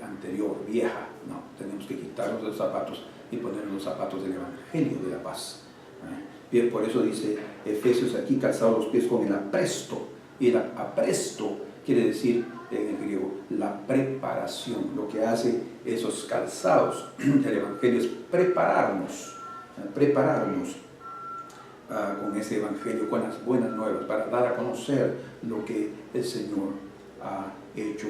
anterior, vieja. No, tenemos que quitarnos los zapatos y ponernos los zapatos del Evangelio de la paz. Bien, por eso dice Efesios aquí, calzados los pies con el apresto. Y el apresto quiere decir en el griego la preparación. Lo que hace esos calzados del Evangelio es prepararnos con ese Evangelio, con las buenas nuevas, para dar a conocer lo que el Señor ha hecho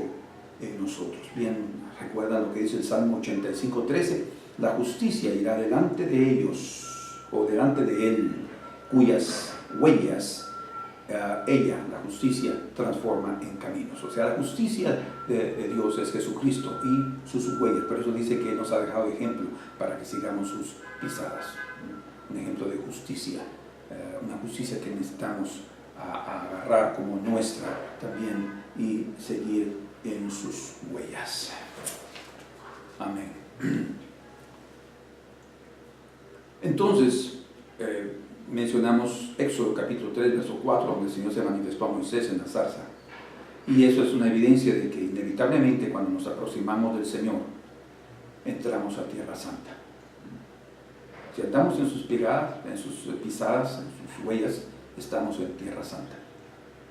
en nosotros. Bien, recuerdan lo que dice el Salmo 85:13, la justicia irá delante de ellos, o delante de él, cuyas huellas ella, la justicia, transforma en caminos. O sea, la justicia de Dios es Jesucristo y sus huellas. Por eso dice que nos ha dejado ejemplo para que sigamos sus pisadas. Un ejemplo de justicia, una justicia que necesitamos agarrar como nuestra también y seguir en sus huellas. Amén. Entonces, mencionamos Éxodo capítulo 3, verso 4, donde el Señor se manifestó a Moisés en la zarza. Y eso es una evidencia de que inevitablemente cuando nos aproximamos del Señor, entramos a Tierra Santa. Si andamos en sus pisadas, en sus huellas, estamos en Tierra Santa.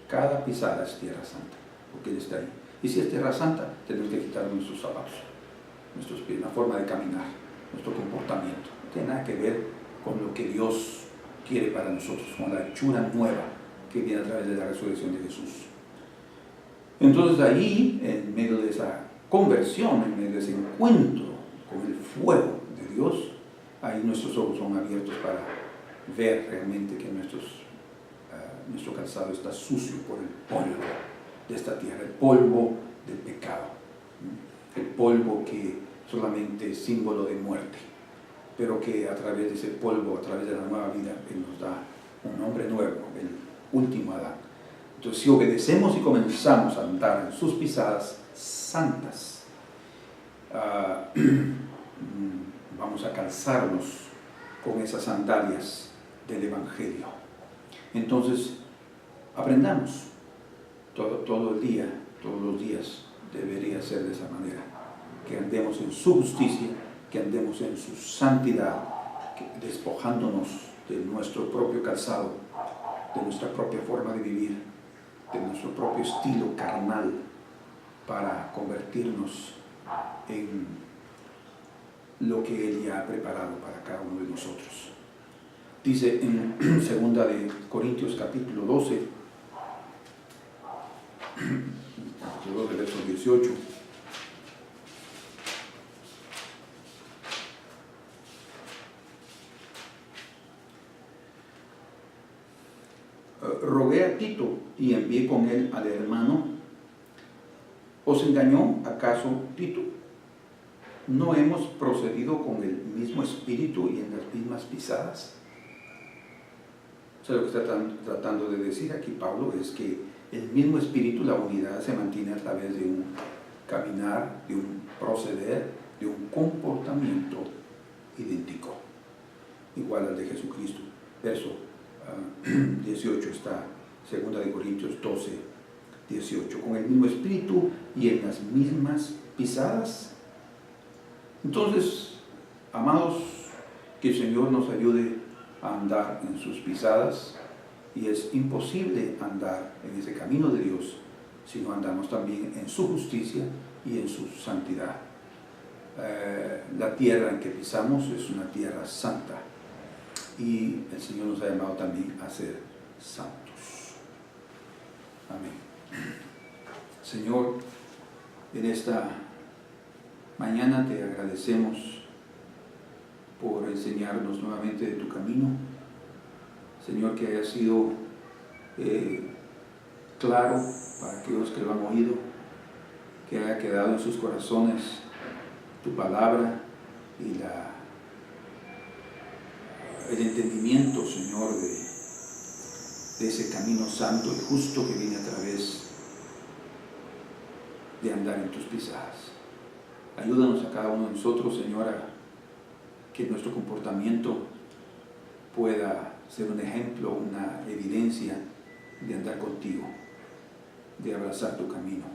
Cada pisada es Tierra Santa, porque Él está ahí. Y si es Tierra Santa, tenemos que quitar nuestros zapatos, nuestros pies, la forma de caminar, nuestro comportamiento. No tiene nada que ver con lo que Dios quiere para nosotros, con la hechura nueva que viene a través de la resurrección de Jesús. Entonces ahí, en medio de esa conversión, en medio de ese encuentro con el fuego de Dios, ahí nuestros ojos son abiertos para ver realmente que nuestro calzado está sucio por el polvo de esta tierra, el polvo del pecado, el polvo que solamente es símbolo de muerte, pero que a través de ese polvo, a través de la nueva vida, Él nos da un hombre nuevo, el último Adán. Entonces, si obedecemos y comenzamos a andar en sus pisadas santas, vamos a calzarnos con esas sandalias del Evangelio. Entonces, aprendamos todo el día, todos los días, debería ser de esa manera, que andemos en su justicia, que andemos en su santidad, despojándonos de nuestro propio calzado, de nuestra propia forma de vivir, de nuestro propio estilo carnal, para convertirnos en lo que Él ya ha preparado para cada uno de nosotros. Dice en 2 de Corintios capítulo 12, verso 18, rogué a Tito y envié con él al hermano. ¿Os engañó acaso Tito? ¿No hemos procedido con el mismo espíritu y en las mismas pisadas? O sea, lo que está tratando de decir aquí Pablo es que el mismo espíritu, la unidad, se mantiene a través de un caminar, de un proceder, de un comportamiento idéntico, igual al de Jesucristo. Verso 18 está 2 de Corintios 12, 18, con el mismo espíritu y en las mismas pisadas. Entonces, amados, que el Señor nos ayude a andar en sus pisadas, y es imposible andar en ese camino de Dios si no andamos también en su justicia y en su santidad. La tierra en que pisamos es una tierra santa, y el Señor nos ha llamado también a ser santos. Amén. Señor, en esta mañana te agradecemos por enseñarnos nuevamente de tu camino. Señor, que haya sido claro para aquellos que lo han oído, que haya quedado en sus corazones tu palabra y el entendimiento, Señor, de ese camino santo y justo que viene a través de andar en tus pisadas. Ayúdanos a cada uno de nosotros, Señor, a que nuestro comportamiento pueda ser un ejemplo, una evidencia de andar contigo, de abrazar tu camino,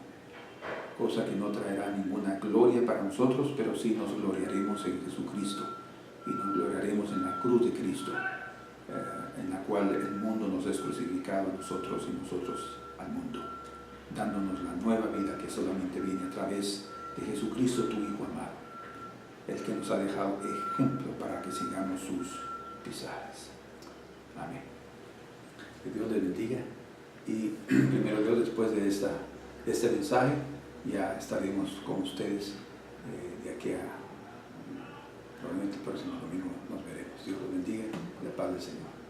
cosa que no traerá ninguna gloria para nosotros, pero sí nos gloriaremos en Jesucristo y nos gloriaremos en la cruz de Cristo, en la cual el mundo nos es crucificado a nosotros y nosotros al mundo, dándonos la nueva vida que solamente viene a través de Jesucristo, tu Hijo amado, el que nos ha dejado ejemplo para que sigamos sus pisadas. Amén. Que Dios les bendiga, y primero Dios, después de este mensaje ya estaremos con ustedes de aquí a probablemente el próximo domingo nos veremos. Dios los bendiga, la paz del Señor.